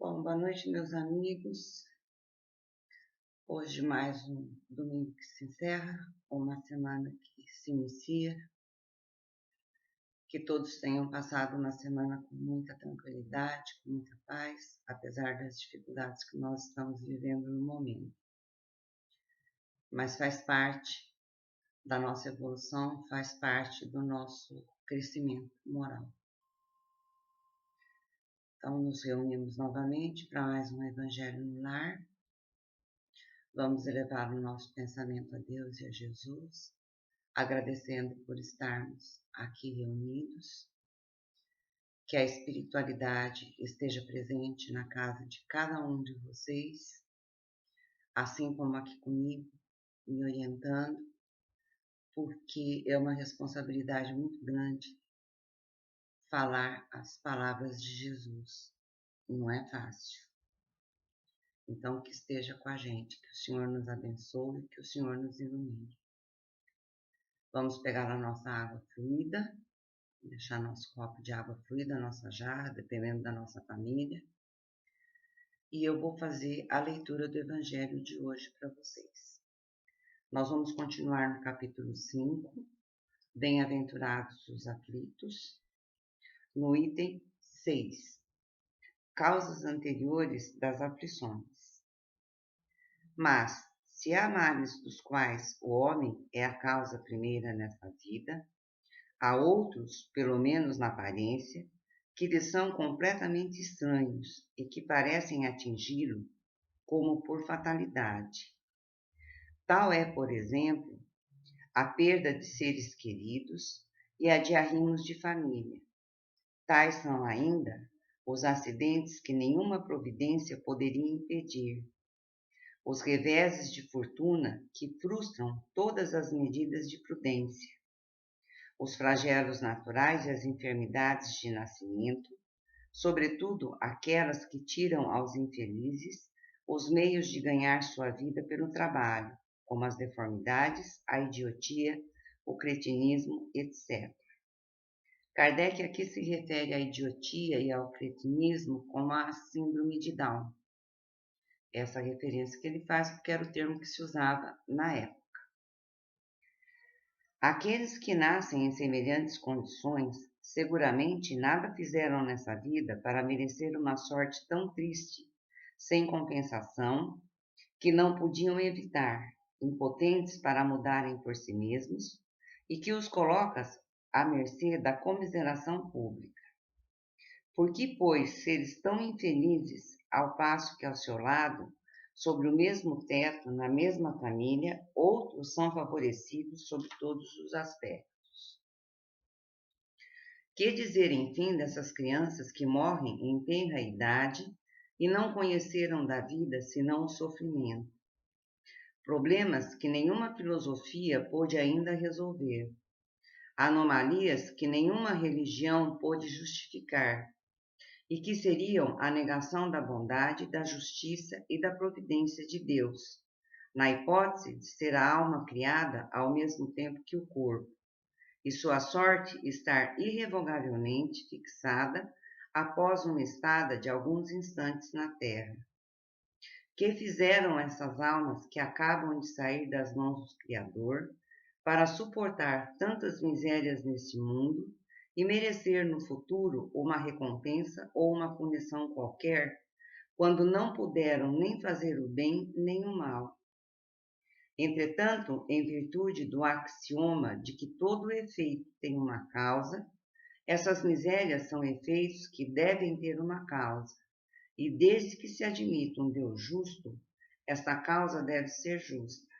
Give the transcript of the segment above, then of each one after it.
Bom, boa noite, meus amigos. Hoje mais um domingo que se encerra, uma semana que se inicia. Que todos tenham passado uma semana com muita tranquilidade, com muita paz, apesar das dificuldades que nós estamos vivendo no momento. Mas faz parte da nossa evolução, faz parte do nosso crescimento moral. Então, nos reunimos novamente para mais um Evangelho no Lar. Vamos elevar o nosso pensamento a Deus e a Jesus, agradecendo por estarmos aqui reunidos, que a espiritualidade esteja presente na casa de cada um de vocês, assim como aqui comigo, me orientando, porque é uma responsabilidade muito grande falar as palavras de Jesus. Não é fácil. Então, que esteja com a gente, que o Senhor nos abençoe, que o Senhor nos ilumine. Vamos pegar a nossa água fluida, deixar nosso copo de água fluida, nossa jarra, dependendo da nossa família. E eu vou fazer a leitura do Evangelho de hoje para vocês. Nós vamos continuar no capítulo 5, Bem-aventurados os aflitos, no item 6, Causas anteriores das aflições. Mas, se há males dos quais o homem é a causa primeira nesta vida, há outros, pelo menos na aparência, que lhe são completamente estranhos e que parecem atingi-lo como por fatalidade. Tal é, por exemplo, a perda de seres queridos e a de arrimos de família. Tais são ainda os acidentes que nenhuma providência poderia impedir, os reveses de fortuna que frustram todas as medidas de prudência, os flagelos naturais e as enfermidades de nascimento, sobretudo aquelas que tiram aos infelizes os meios de ganhar sua vida pelo trabalho, como as deformidades, a idiotia, o cretinismo, etc. Kardec aqui se refere à idiotia e ao cretinismo como a síndrome de Down. Essa referência que ele faz porque era o termo que se usava na época. Aqueles que nascem em semelhantes condições seguramente nada fizeram nessa vida para merecer uma sorte tão triste, sem compensação, que não podiam evitar, impotentes para mudarem por si mesmos, e que os coloca à mercê da comiseração pública. Por que, pois, seres tão infelizes, ao passo que ao seu lado, sobre o mesmo teto, na mesma família, outros são favorecidos sob todos os aspectos? Que dizer, enfim, dessas crianças que morrem em tenra idade e não conheceram da vida senão o sofrimento? Problemas que nenhuma filosofia pôde ainda resolver, anomalias que nenhuma religião pôde justificar, e que seriam a negação da bondade, da justiça e da providência de Deus, na hipótese de ser a alma criada ao mesmo tempo que o corpo, e sua sorte estar irrevogavelmente fixada após uma estada de alguns instantes na terra. Que fizeram essas almas que acabam de sair das mãos do Criador para suportar tantas misérias neste mundo e merecer no futuro uma recompensa ou uma punição qualquer, quando não puderam nem fazer o bem nem o mal? Entretanto, em virtude do axioma de que todo efeito tem uma causa, essas misérias são efeitos que devem ter uma causa, e desde que se admita um Deus justo, esta causa deve ser justa.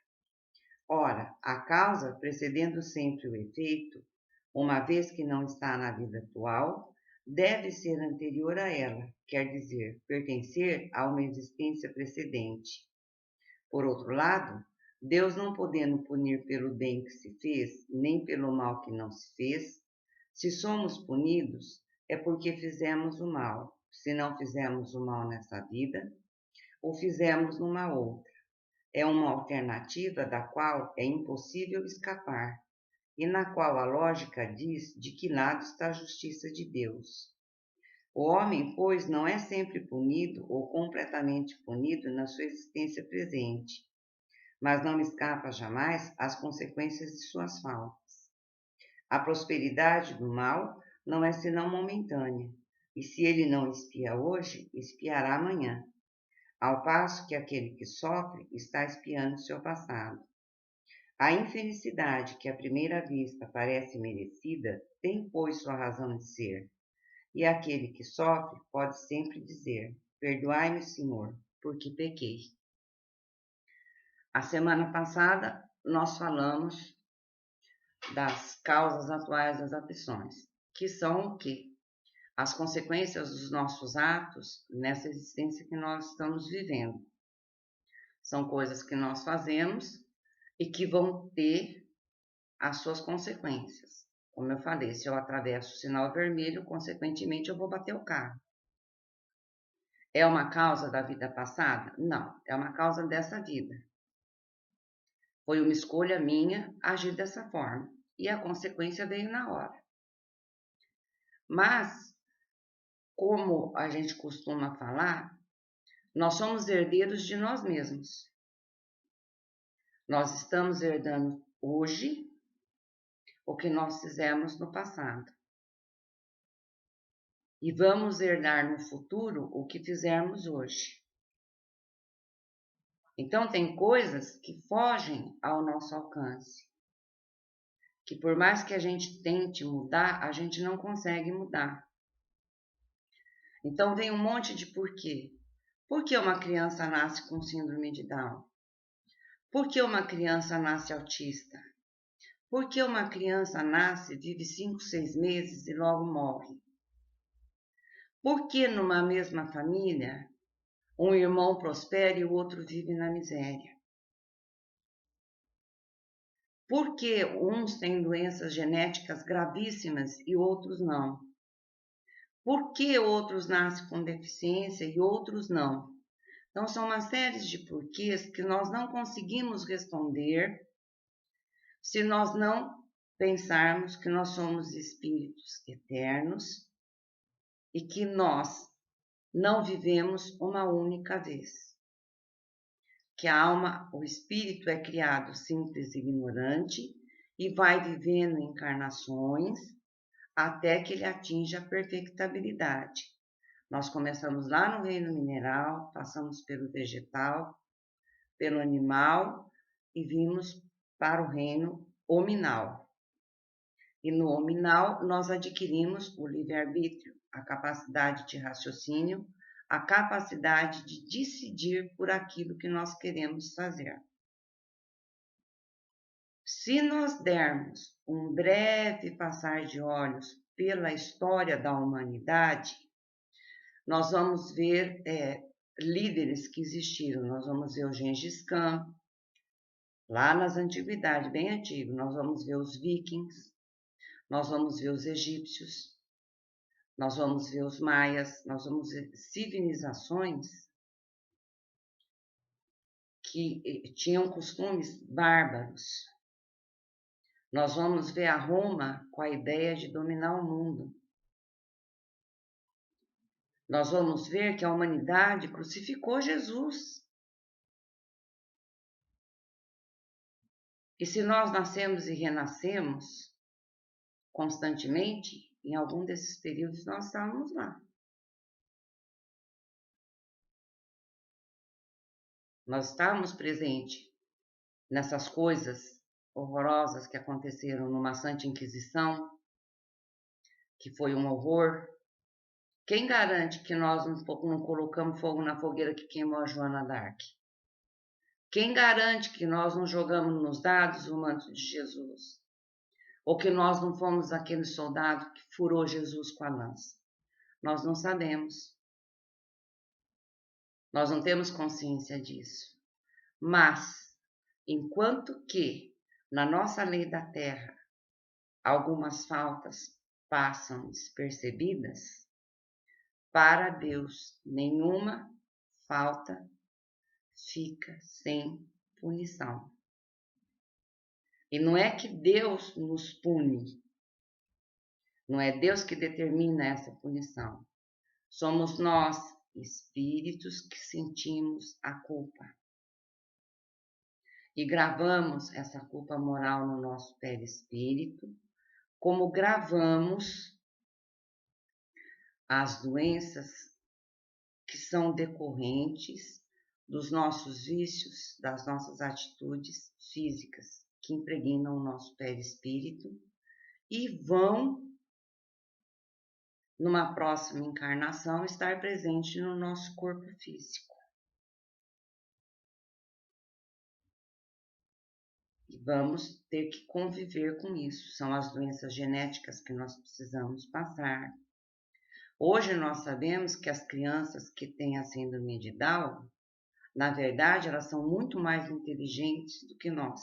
Ora, a causa, precedendo sempre o efeito, uma vez que não está na vida atual, deve ser anterior a ela, quer dizer, pertencer a uma existência precedente. Por outro lado, Deus não podendo punir pelo bem que se fez, nem pelo mal que não se fez, se somos punidos, é porque fizemos o mal. Se não fizemos o mal nessa vida, o fizemos numa outra. É uma alternativa da qual é impossível escapar, e na qual a lógica diz de que lado está a justiça de Deus. O homem, pois, não é sempre punido ou completamente punido na sua existência presente, mas não escapa jamais às consequências de suas faltas. A prosperidade do mal não é senão momentânea, e se ele não espia hoje, espiará amanhã, ao passo que aquele que sofre está espiando seu passado. A infelicidade que à primeira vista parece merecida tem, pois, sua razão de ser, e aquele que sofre pode sempre dizer: perdoai-me, Senhor, porque pequei. A semana passada nós falamos das causas atuais das aflições, que são o quê? As consequências dos nossos atos nessa existência que nós estamos vivendo. São coisas que nós fazemos e que vão ter as suas consequências. Como eu falei, se eu atravesso o sinal vermelho, consequentemente eu vou bater o carro. É uma causa da vida passada? Não, é uma causa dessa vida. Foi uma escolha minha agir dessa forma e a consequência veio na hora. Mas, como a gente costuma falar, nós somos herdeiros de nós mesmos. Nós estamos herdando hoje o que nós fizemos no passado. E vamos herdar no futuro o que fizermos hoje. Então, tem coisas que fogem ao nosso alcance, que por mais que a gente tente mudar, a gente não consegue mudar. Então, vem um monte de porquê. Por que uma criança nasce com síndrome de Down? Por que uma criança nasce autista? Por que uma criança nasce, vive 5, 6 meses e logo morre? Por que numa mesma família, um irmão prospera e o outro vive na miséria? Por que uns têm doenças genéticas gravíssimas e outros não? Por que outros nascem com deficiência e outros não? Então, são uma série de porquês que nós não conseguimos responder se nós não pensarmos que nós somos espíritos eternos e que nós não vivemos uma única vez. Que a alma, o espírito é criado simples e ignorante e vai vivendo encarnações até que ele atinja a perfectibilidade. Nós começamos lá no reino mineral, passamos pelo vegetal, pelo animal e vimos para o reino hominal. E no hominal nós adquirimos o livre-arbítrio, a capacidade de raciocínio, a capacidade de decidir por aquilo que nós queremos fazer. Se nós dermos um breve passar de olhos pela história da humanidade, nós vamos ver líderes que existiram. Nós vamos ver o Gengis Khan, lá nas antiguidades, bem antigo. Nós vamos ver os vikings, nós vamos ver os egípcios, nós vamos ver os maias, nós vamos ver civilizações que tinham costumes bárbaros. Nós vamos ver a Roma com a ideia de dominar o mundo. Nós vamos ver que a humanidade crucificou Jesus. E se nós nascemos e renascemos constantemente, em algum desses períodos nós estávamos lá. Nós estávamos presentes nessas coisas horrorosas que aconteceram numa Santa Inquisição, que foi um horror. Quem garante que nós não colocamos fogo na fogueira que queimou a Joana d'Arc? Quem garante que nós não jogamos nos dados o manto de Jesus? Ou que nós não fomos aquele soldado que furou Jesus com a lança? Nós não sabemos. Nós não temos consciência disso. Mas, enquanto que na nossa lei da terra algumas faltas passam despercebidas, para Deus nenhuma falta fica sem punição. E não é que Deus nos pune, não é Deus que determina essa punição, Somos nós, espíritos, que sentimos a culpa. E gravamos essa culpa moral no nosso perispírito, como gravamos as doenças que são decorrentes dos nossos vícios, das nossas atitudes físicas, que impregnam o nosso perispírito e vão, numa próxima encarnação, estar presente no nosso corpo físico. E vamos ter que conviver com isso. São as doenças genéticas que nós precisamos passar. Hoje nós sabemos que as crianças que têm a síndrome de Down, na verdade, elas são muito mais inteligentes do que nós.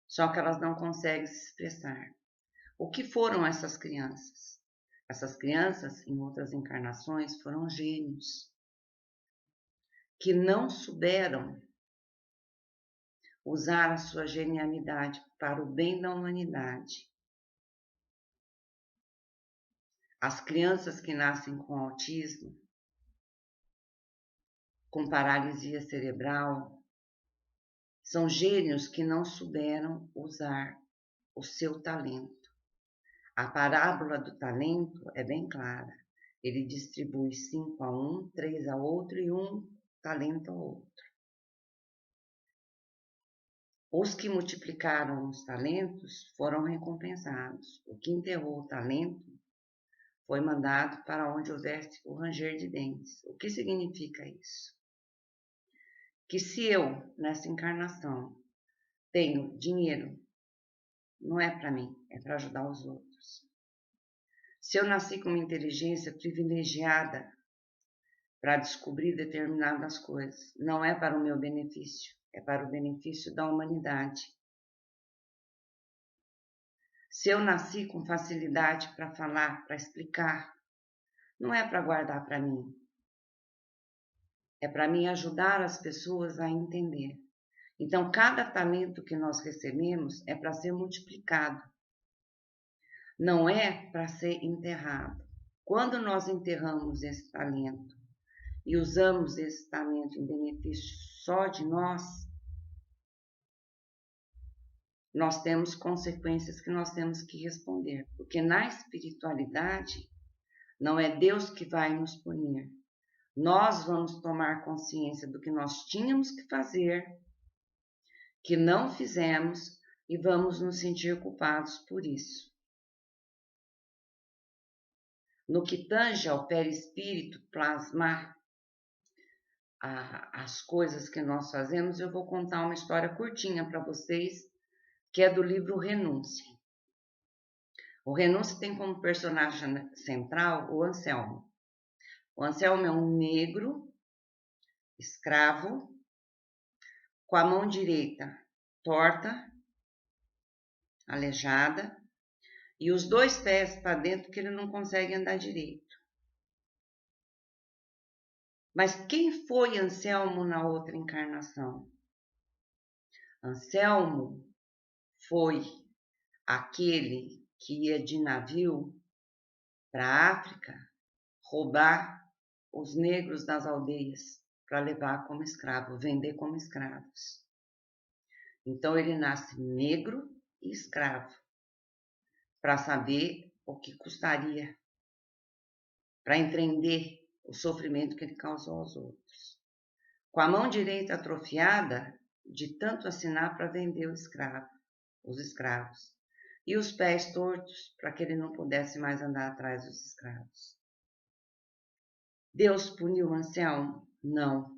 Só que elas não conseguem se expressar. O que foram essas crianças? Essas crianças, em outras encarnações, foram gênios que não souberam usar a sua genialidade para o bem da humanidade. As crianças que nascem com autismo, com paralisia cerebral, são gênios que não souberam usar o seu talento. A parábola do talento é bem clara. Ele distribui 5 a um, 3 a outro e 1 talento ao outro. Os que multiplicaram os talentos foram recompensados. O que enterrou o talento foi mandado para onde houvesse o ranger de dentes. O que significa isso? Que se eu, nessa encarnação, tenho dinheiro, não é para mim, é para ajudar os outros. Se eu nasci com uma inteligência privilegiada para descobrir determinadas coisas, não é para o meu benefício, é para o benefício da humanidade. Se eu nasci com facilidade para falar, para explicar, não é para guardar para mim. É para mim ajudar as pessoas a entender. Então, cada talento que nós recebemos é para ser multiplicado. Não é para ser enterrado. Quando nós enterramos esse talento e usamos esse talento em benefício só de nós, nós temos consequências que nós temos que responder. Porque na espiritualidade, não é Deus que vai nos punir. Nós vamos tomar consciência do que nós tínhamos que fazer, que não fizemos, e vamos nos sentir culpados por isso. No que tange ao perispírito plasmar as coisas que nós fazemos, eu vou contar uma história curtinha para vocês, que é do livro Renúncia. O Renúncia tem como personagem central o Anselmo. O Anselmo é um negro, escravo, com a mão direita torta, aleijada, e os 2 pés para dentro que ele não consegue andar direito. Mas quem foi Anselmo na outra encarnação? Anselmo foi aquele que ia de navio para a África roubar os negros das aldeias para levar como escravo, vender como escravos. Então ele nasce negro e escravo, para saber o que custaria, para entender o sofrimento que ele causou aos outros. Com a mão direita atrofiada, de tanto assinar para vender os escravos, e os pés tortos para que ele não pudesse mais andar atrás dos escravos. Deus puniu Anselmo? Não.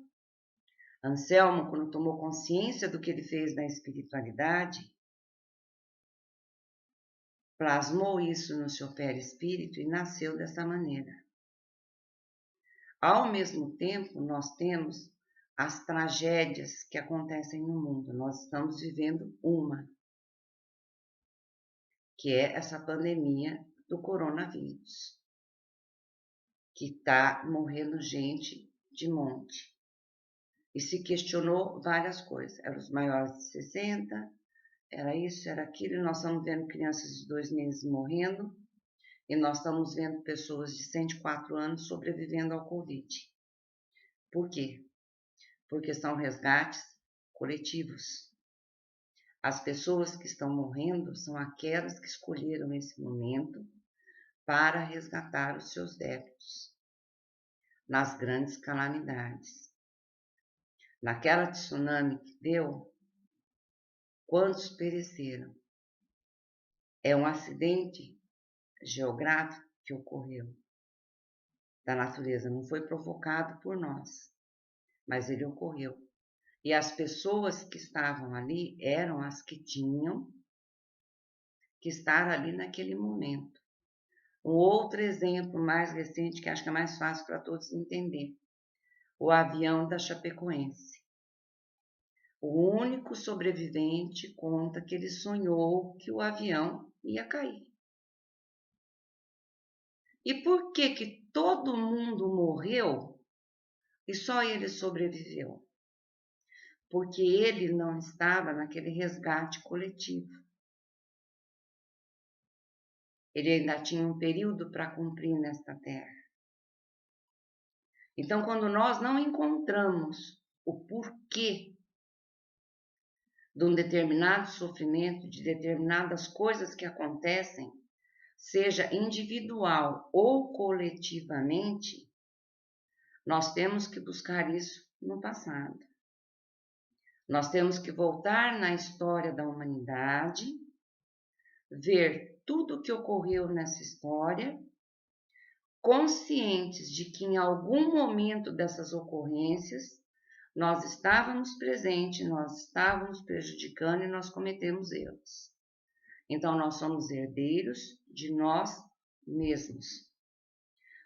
Anselmo, quando tomou consciência do que ele fez na espiritualidade, plasmou isso no seu perispírito e nasceu dessa maneira. Ao mesmo tempo, nós temos as tragédias que acontecem no mundo. Nós estamos vivendo uma, que é essa pandemia do coronavírus, que está morrendo gente de monte. E se questionou várias coisas. Eram os maiores de 60, era isso, era aquilo, e nós estamos vendo crianças de 2 meses morrendo, E nós estamos vendo pessoas de 104 anos sobrevivendo ao Covid. Por quê? Porque são resgates coletivos. As pessoas que estão morrendo são aquelas que escolheram esse momento para resgatar os seus débitos nas grandes calamidades. Naquela tsunami que deu, quantos pereceram? É um acidente geográfico que ocorreu da natureza, não foi provocado por nós, mas ele ocorreu. E as pessoas que estavam ali eram as que tinham que estar ali naquele momento. Um outro exemplo mais recente, que acho que é mais fácil para todos entender, o avião da Chapecoense. O único sobrevivente conta que ele sonhou que o avião ia cair. E por que que todo mundo morreu e só ele sobreviveu? Porque ele não estava naquele resgate coletivo. Ele ainda tinha um período para cumprir nesta terra. Então, quando nós não encontramos o porquê de um determinado sofrimento, de determinadas coisas que acontecem, seja individual ou coletivamente, nós temos que buscar isso no passado. Nós temos que voltar na história da humanidade, ver tudo o que ocorreu nessa história, conscientes de que em algum momento dessas ocorrências nós estávamos presentes, nós estávamos prejudicando e nós cometemos erros. Então, nós somos herdeiros de nós mesmos.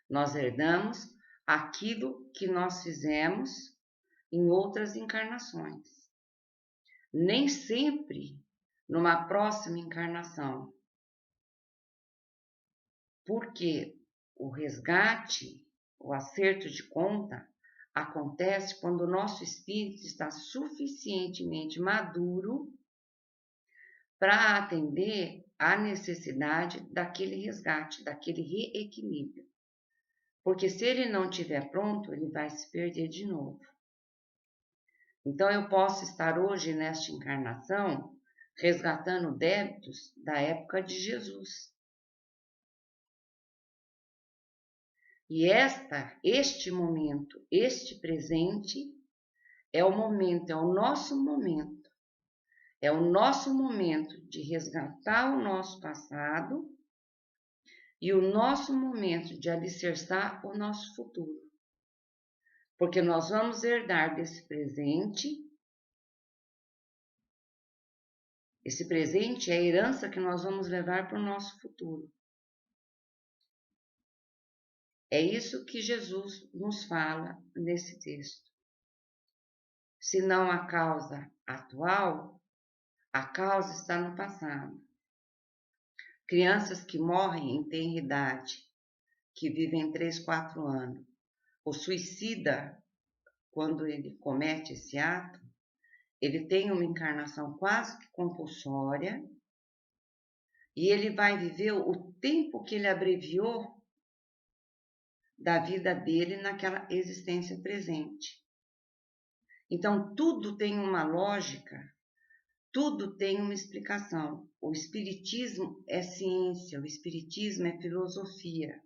Nós herdamos aquilo que nós fizemos em outras encarnações. Nem sempre numa próxima encarnação. Porque o resgate, o acerto de conta, acontece quando o nosso espírito está suficientemente maduro para atender à necessidade daquele resgate, daquele reequilíbrio. Porque se ele não estiver pronto, ele vai se perder de novo. Então eu posso estar hoje nesta encarnação resgatando débitos da época de Jesus. E este momento, este presente, é o momento, é o nosso momento. É o nosso momento de resgatar o nosso passado e o nosso momento de alicerçar o nosso futuro. Porque nós vamos herdar desse presente. Esse presente é a herança que nós vamos levar para o nosso futuro. É isso que Jesus nos fala nesse texto. Se não a causa atual, a causa está no passado. Crianças que morrem em tenra idade, que vivem 3, 4 anos, o suicida, quando ele comete esse ato, ele tem uma encarnação quase que compulsória e ele vai viver o tempo que ele abreviou da vida dele naquela existência presente. Então, tudo tem uma lógica, tudo tem uma explicação. O espiritismo é ciência, o espiritismo é filosofia.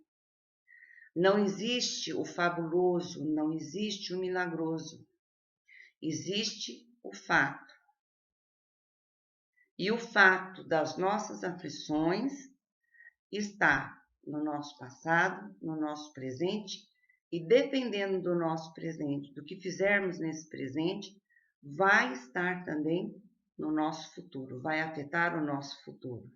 Não existe o fabuloso, não existe o milagroso. Existe o fato. E o fato das nossas aflições está no nosso passado, no nosso presente, e dependendo do nosso presente, do que fizermos nesse presente, vai estar também no nosso futuro, vai afetar o nosso futuro.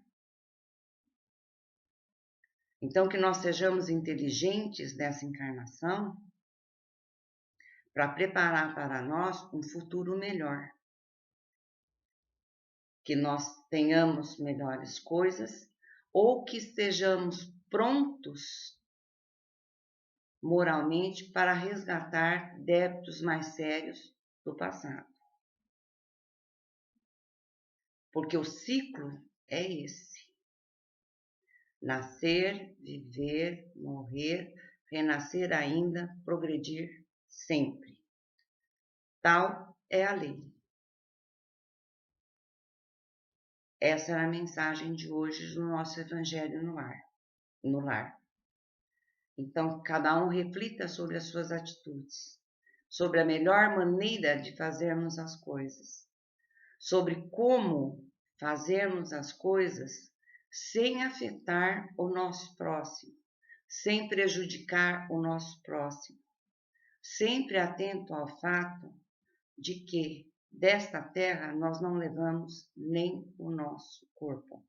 Então, que nós sejamos inteligentes nessa encarnação para preparar para nós um futuro melhor. Que nós tenhamos melhores coisas ou que estejamos prontos moralmente para resgatar débitos mais sérios do passado. Porque o ciclo é esse. Nascer, viver, morrer, renascer ainda, progredir sempre. Tal é a lei. Essa é a mensagem de hoje do nosso Evangelho no lar. Então, cada um reflita sobre as suas atitudes, sobre a melhor maneira de fazermos as coisas, sobre como fazermos as coisas sem afetar o nosso próximo, sem prejudicar o nosso próximo, sempre atento ao fato de que desta terra nós não levamos nem o nosso corpo.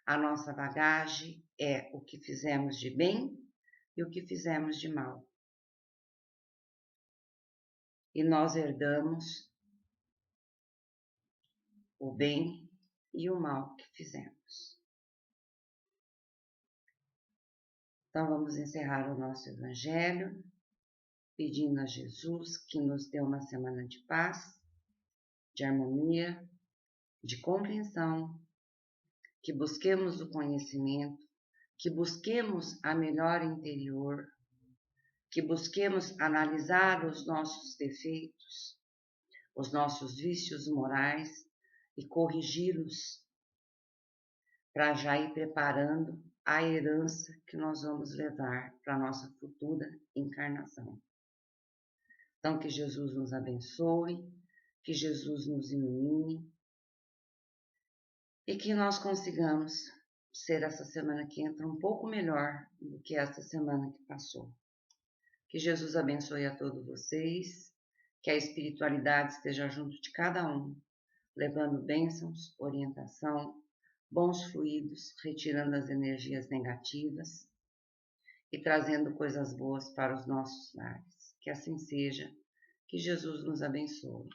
A nossa bagagem é o que fizemos de bem e o que fizemos de mal. E nós herdamos o bem e o mal que fizemos. Então vamos encerrar o nosso Evangelho, pedindo a Jesus que nos dê uma semana de paz, de harmonia, de compreensão, que busquemos o conhecimento, que busquemos a melhora interior, que busquemos analisar os nossos defeitos, os nossos vícios morais e corrigi-los para já ir preparando a herança que nós vamos levar para a nossa futura encarnação. Então, que Jesus nos abençoe, que Jesus nos ilumine e que nós consigamos ser essa semana que entra um pouco melhor do que essa semana que passou. Que Jesus abençoe a todos vocês, que a espiritualidade esteja junto de cada um, levando bênçãos, orientação, bons fluidos, retirando as energias negativas e trazendo coisas boas para os nossos lares. Que assim seja, que Jesus nos abençoe.